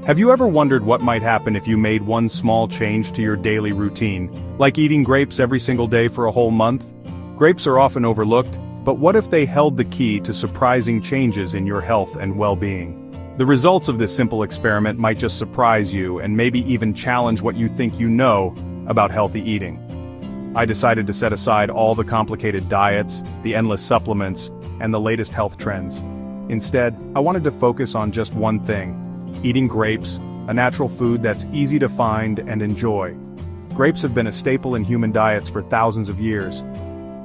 Have you ever wondered what might happen if you made one small change to your daily routine, like eating grapes every single day for a whole month? Grapes are often overlooked, but what if they held the key to surprising changes in your health and well-being? The results of this simple experiment might just surprise you and maybe even challenge what you think you know about healthy eating. I decided to set aside all the complicated diets, the endless supplements, and the latest health trends. Instead, I wanted to focus on just one thing: eating grapes, a natural food that's easy to find and enjoy. Grapes have been a staple in human diets for thousands of years.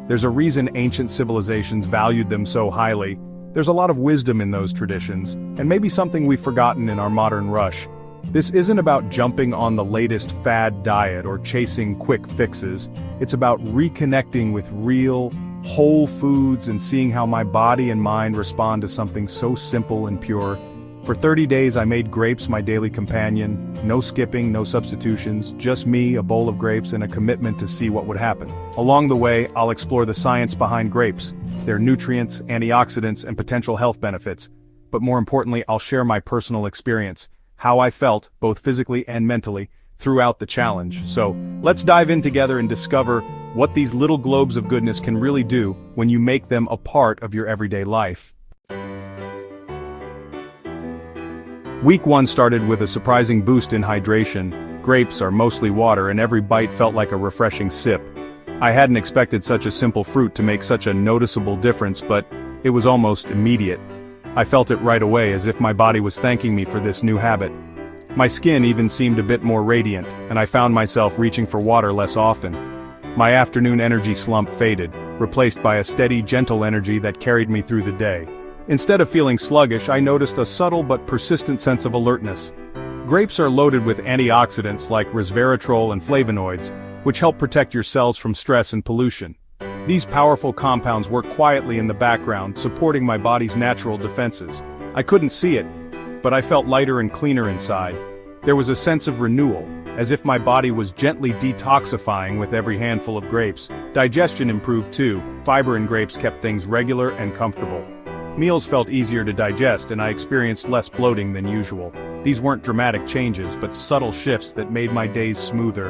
There's a reason ancient civilizations valued them so highly. There's a lot of wisdom in those traditions, and maybe something we've forgotten in our modern rush. This isn't about jumping on the latest fad diet or chasing quick fixes. It's about reconnecting with real, whole foods and seeing how my body and mind respond to something so simple and pure. For 30 days I made grapes my daily companion. No skipping, no substitutions, just me, a bowl of grapes, and a commitment to see what would happen. Along the way, I'll explore the science behind grapes, their nutrients, antioxidants, and potential health benefits. But more importantly, I'll share my personal experience, how I felt, both physically and mentally, throughout the challenge. So, let's dive in together and discover what these little globes of goodness can really do when you make them a part of your everyday life. Week 1 started with a surprising boost in hydration. Grapes are mostly water and every bite felt like a refreshing sip. I hadn't expected such a simple fruit to make such a noticeable difference, but it was almost immediate. I felt it right away, as if my body was thanking me for this new habit. My skin even seemed a bit more radiant, and I found myself reaching for water less often. My afternoon energy slump faded, replaced by a steady, gentle energy that carried me through the day. Instead of feeling sluggish, I noticed a subtle but persistent sense of alertness. Grapes are loaded with antioxidants like resveratrol and flavonoids, which help protect your cells from stress and pollution. These powerful compounds work quietly in the background, supporting my body's natural defenses. I couldn't see it, but I felt lighter and cleaner inside. There was a sense of renewal, as if my body was gently detoxifying with every handful of grapes. Digestion improved too. Fiber in grapes kept things regular and comfortable. Meals felt easier to digest and I experienced less bloating than usual. These weren't dramatic changes, but subtle shifts that made my days smoother.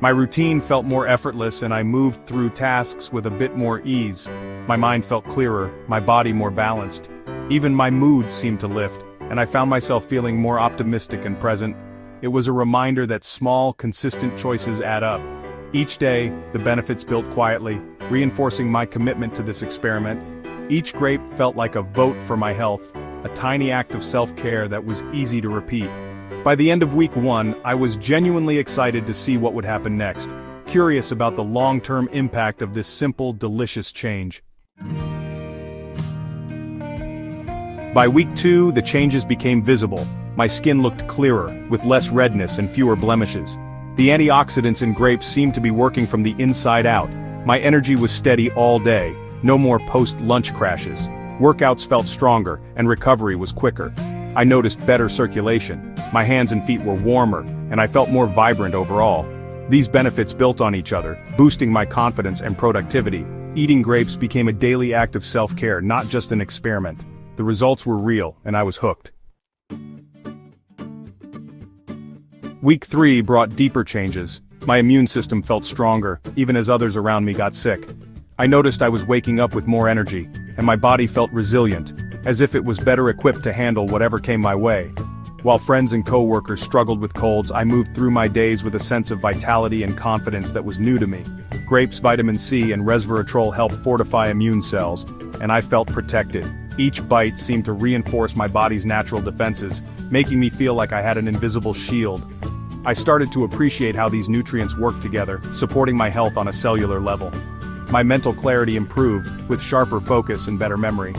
My routine felt more effortless and I moved through tasks with a bit more ease. My mind felt clearer, my body more balanced. Even my mood seemed to lift, and I found myself feeling more optimistic and present. It was a reminder that small, consistent choices add up. Each day, the benefits built quietly, reinforcing my commitment to this experiment. Each grape felt like a vote for my health, a tiny act of self-care that was easy to repeat. By the end of week 1, I was genuinely excited to see what would happen next, curious about the long-term impact of this simple, delicious change. By week 2, the changes became visible. My skin looked clearer, with less redness and fewer blemishes. The antioxidants in grapes seemed to be working from the inside out. My energy was steady all day. No more post-lunch crashes. Workouts felt stronger, and recovery was quicker. I noticed better circulation. My hands and feet were warmer, and I felt more vibrant overall. These benefits built on each other, boosting my confidence and productivity. Eating grapes became a daily act of self-care, not just an experiment. The results were real, and I was hooked. Week 3 brought deeper changes. My immune system felt stronger, even as others around me got sick. I noticed I was waking up with more energy, and my body felt resilient, as if it was better equipped to handle whatever came my way. While friends and co-workers struggled with colds, I moved through my days with a sense of vitality and confidence that was new to me. Grapes, vitamin C, and resveratrol helped fortify immune cells, and I felt protected. Each bite seemed to reinforce my body's natural defenses, making me feel like I had an invisible shield. I started to appreciate how these nutrients work together, supporting my health on a cellular level. My mental clarity improved, with sharper focus and better memory.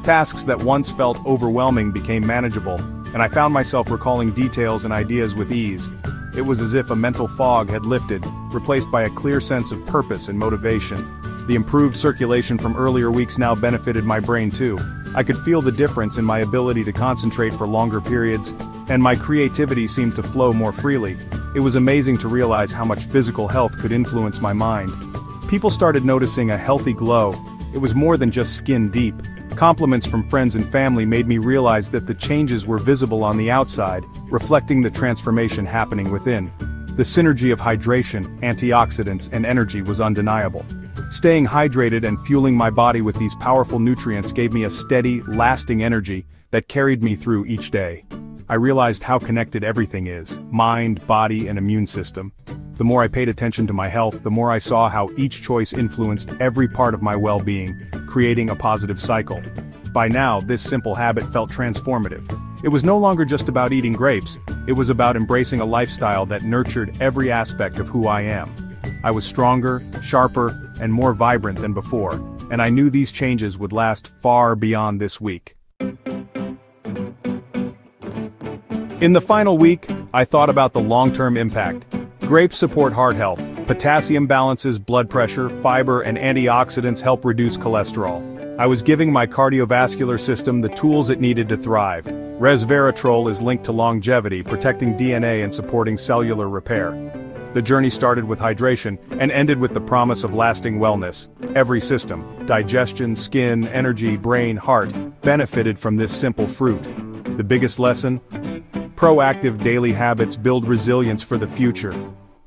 Tasks that once felt overwhelming became manageable, and I found myself recalling details and ideas with ease. It was as if a mental fog had lifted, replaced by a clear sense of purpose and motivation. The improved circulation from earlier weeks now benefited my brain too. I could feel the difference in my ability to concentrate for longer periods, and my creativity seemed to flow more freely. It was amazing to realize how much physical health could influence my mind. People started noticing a healthy glow. It was more than just skin deep. Compliments from friends and family made me realize that the changes were visible on the outside, reflecting the transformation happening within. The synergy of hydration, antioxidants, and energy was undeniable. Staying hydrated and fueling my body with these powerful nutrients gave me a steady, lasting energy that carried me through each day. I realized how connected everything is: mind, body, and immune system. The more I paid attention to my health, the more I saw how each choice influenced every part of my well-being, creating a positive cycle. By now, this simple habit felt transformative. It was no longer just about eating grapes, it was about embracing a lifestyle that nurtured every aspect of who I am. I was stronger, sharper, and more vibrant than before, and I knew these changes would last far beyond this week. In the final week, I thought about the long-term impact. Grapes support heart health, potassium balances blood pressure, fiber and antioxidants help reduce cholesterol. I was giving my cardiovascular system the tools it needed to thrive. Resveratrol is linked to longevity, protecting DNA and supporting cellular repair. The journey started with hydration and ended with the promise of lasting wellness. Every system, digestion, skin, energy, brain, heart, benefited from this simple fruit. The biggest lesson? Proactive daily habits build resilience for the future.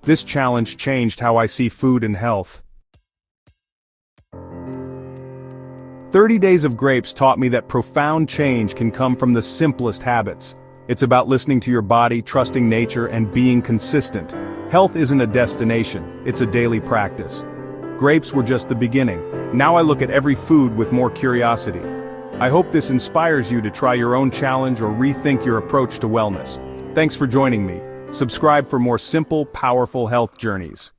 This challenge changed how I see food and health. 30 Days of Grapes taught me that profound change can come from the simplest habits. It's about listening to your body, trusting nature, and being consistent. Health isn't a destination, it's a daily practice. Grapes were just the beginning. Now I look at every food with more curiosity. I hope this inspires you to try your own challenge or rethink your approach to wellness. Thanks for joining me. Subscribe for more simple, powerful health journeys.